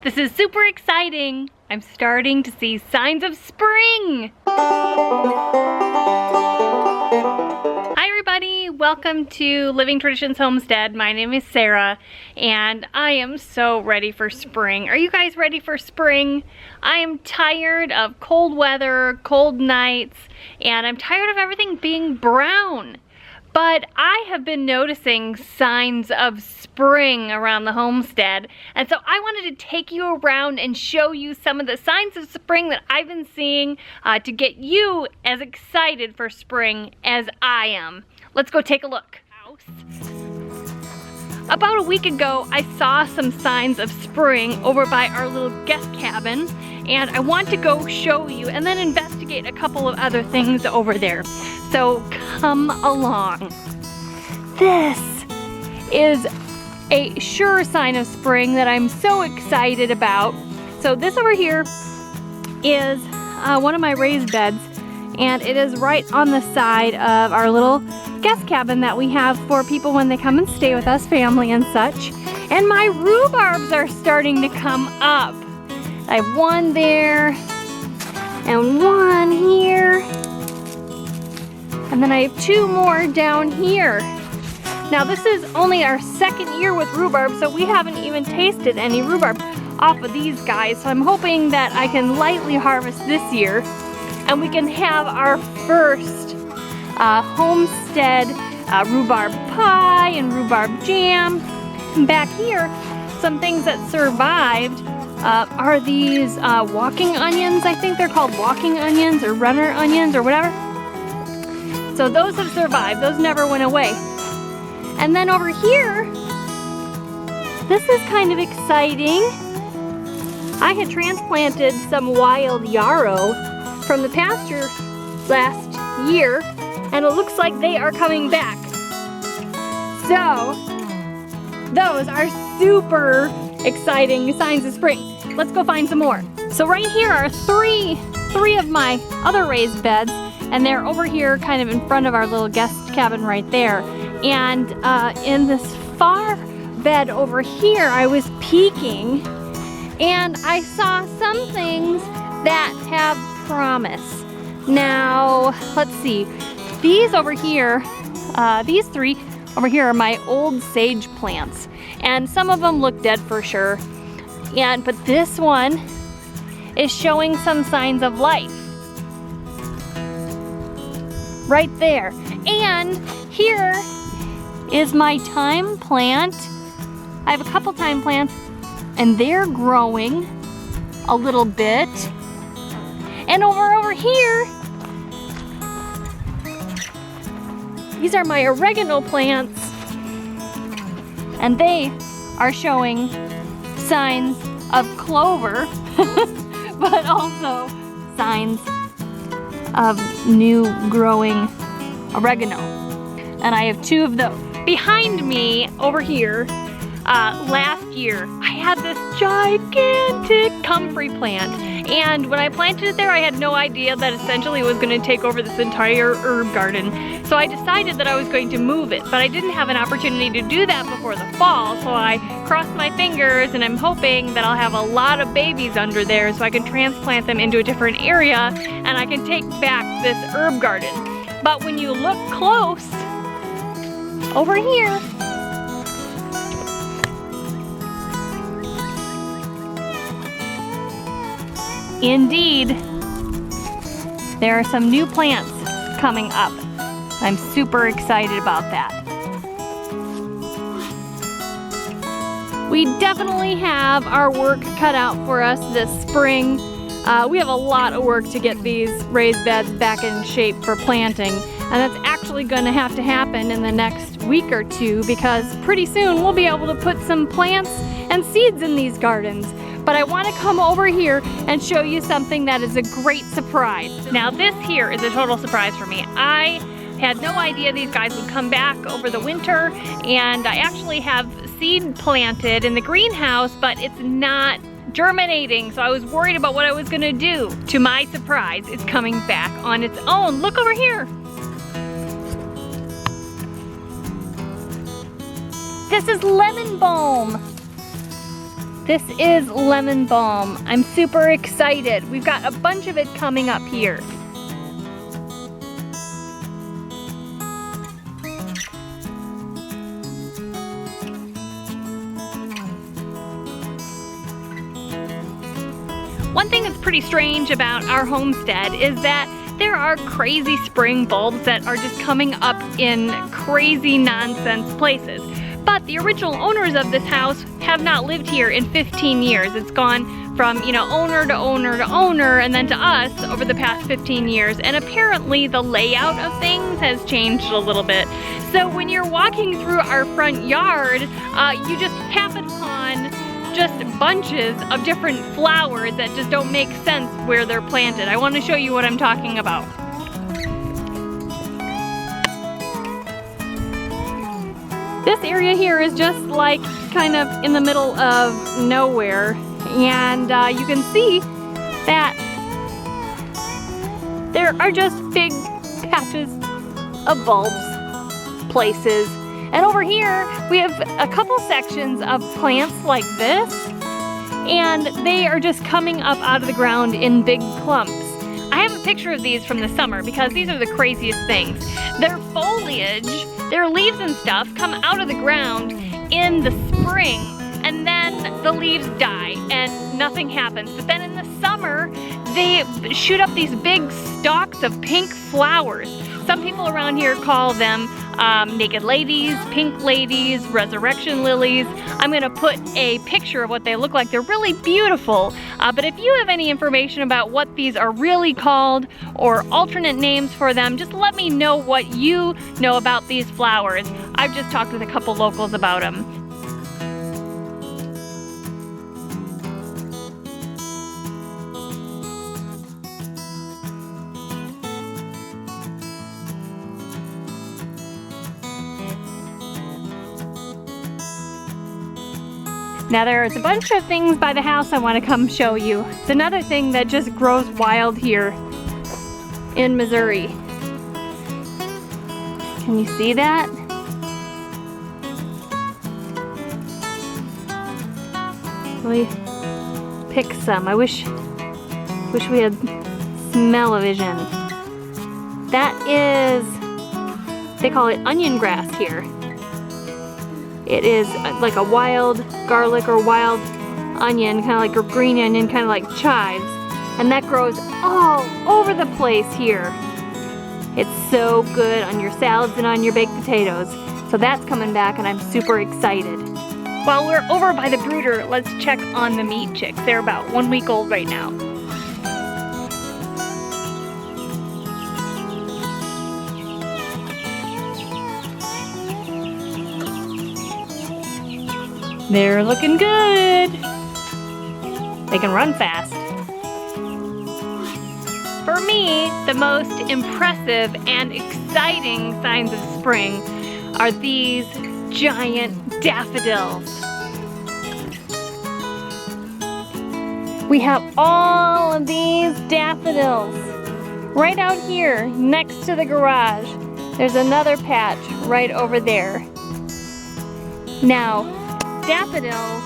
This is super exciting. I'm starting to see signs of spring. Hi everybody, welcome to Living Traditions Homestead. My name is Sarah and I am so ready for spring. Are you guys ready for spring? I am tired of cold weather, cold nights, and I'm tired of everything being brown. But I have been noticing signs of spring around the homestead, and so I wanted to take you around and show you some of the signs of spring that I've been seeing to get you as excited for spring as I am. Let's go take a look. About a week ago, I saw some signs of spring over by our little guest cabin, and I want to go show you and then investigate a couple of other things over there. So come along. This is a sure sign of spring that I'm so excited about. So this over here is one of my raised beds, and it is right on the side of our little guest cabin that we have for people when they come and stay with us, family and such. And my rhubarbs are starting to come up. I have one there and one here. And then I have two more down here. Now this is only our second year with rhubarb, so we haven't even tasted any rhubarb off of these guys. So I'm hoping that I can lightly harvest this year and we can have our first homestead rhubarb pie and rhubarb jam. And back here, some things that survived are these walking onions. I think they're called walking onions or runner onions or whatever. So those have survived, those never went away. And then over here, this is kind of exciting. I had transplanted some wild yarrow from the pasture last year, and it looks like they are coming back. So, those are super exciting signs of spring. Let's go find some more. So right here are three of my other raised beds, and they're over here kind of in front of our little guest cabin right there. And in this far bed over here, I was peeking and I saw some things that have promise. Now, let's see. These over here, these three over here are my old sage plants. And some of them look dead for sure. But this one is showing some signs of life. Right there. And here is my thyme plant. I have a couple thyme plants and they're growing a little bit. And over here, these are my oregano plants and they are showing signs of clover, but also signs of new growing oregano. And I have two of those. Behind me over here, last year, I had this gigantic comfrey plant. And when I planted it there, I had no idea that essentially it was going to take over this entire herb garden. So I decided that I was going to move it, but I didn't have an opportunity to do that before the fall. So I crossed my fingers and I'm hoping that I'll have a lot of babies under there so I can transplant them into a different area and I can take back this herb garden. But when you look close, over here, indeed, there are some new plants coming up. I'm super excited about that. We definitely have our work cut out for us this spring. We have a lot of work to get these raised beds back in shape for planting, and that's actually going to have to happen in the next week or two because pretty soon we'll be able to put some plants and seeds in these gardens. But I want to come over here and show you something that is a great surprise. Now this here is a total surprise for me. I had no idea these guys would come back over the winter, and I actually have seed planted in the greenhouse, but it's not germinating, so I was worried about what I was gonna do. To my surprise, it's coming back on its own. Look over here. This is lemon balm. This is lemon balm. I'm super excited. We've got a bunch of it coming up here. One thing that's pretty strange about our homestead is that there are crazy spring bulbs that are just coming up in crazy nonsense places. But the original owners of this house have not lived here in 15 years. It's gone from, you know, owner to owner to owner and then to us over the past 15 years. And apparently the layout of things has changed a little bit. So when you're walking through our front yard, you just happen upon just bunches of different flowers that just don't make sense where they're planted. I want to show you what I'm talking about. This area here is just like kind of in the middle of nowhere, and you can see that there are just big patches of bulbs places. And over here we have a couple sections of plants like this, and they are just coming up out of the ground in big clumps. I have a picture of these from the summer because these are the craziest things. Their foliage, their leaves and stuff come out of the ground in the spring, and then the leaves die and nothing happens. But then in the summer, they shoot up these big stalks of pink flowers. Some people around here call them naked ladies, pink ladies, resurrection lilies. I'm gonna put a picture of what they look like. They're really beautiful. But if you have any information about what these are really called or alternate names for them, just let me know what you know about these flowers. I've just talked with a couple locals about them. Now there's a bunch of things by the house I want to come show you. It's another thing that just grows wild here in Missouri. Can you see that? Let me pick some. I wish we had smell-o-vision. That is, they call it onion grass here. It is like a wild garlic or wild onion, kind of like a green onion, kind of like chives. And that grows all over the place here. It's so good on your salads and on your baked potatoes. So that's coming back and I'm super excited. While we're over by the brooder, let's check on the meat chicks. They're about 1 week old right now. They're looking good. They can run fast. For me, the most impressive and exciting signs of spring are these giant daffodils. We have all of these daffodils right out here next to the garage. There's another patch right over there. Now, daffodils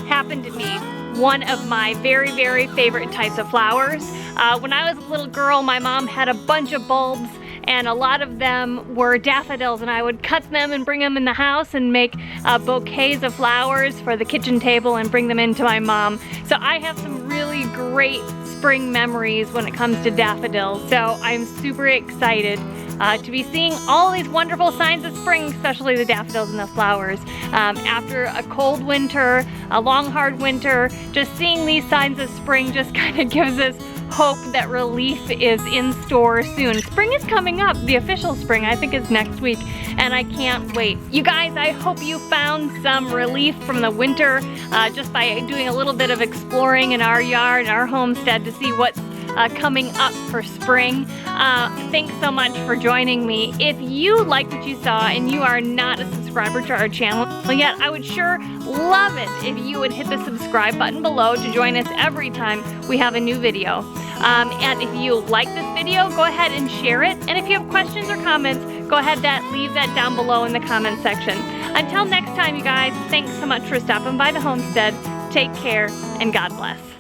happen to be one of my very, very favorite types of flowers. When I was a little girl, my mom had a bunch of bulbs and a lot of them were daffodils, and I would cut them and bring them in the house and make bouquets of flowers for the kitchen table and bring them into my mom. So I have some really great spring memories when it comes to daffodils. So I'm super excited to be seeing all these wonderful signs of spring, especially the daffodils and the flowers. After a cold winter, a long hard winter, just seeing these signs of spring just kind of gives us hope that relief is in store soon. Spring is coming up. The official spring, I think, is next week, and I can't wait. You guys, I hope you found some relief from the winter just by doing a little bit of exploring in our yard, our homestead, to see what's coming up for spring. Thanks so much for joining me. If you like what you saw and you are not a subscriber to our channel yet, I would sure love it if you would hit the subscribe button below to join us every time we have a new video. And if you like this video, go ahead and share it. And if you have questions or comments, go ahead and leave that down below in the comment section. Until next time, you guys, thanks so much for stopping by the homestead. take care, and God bless.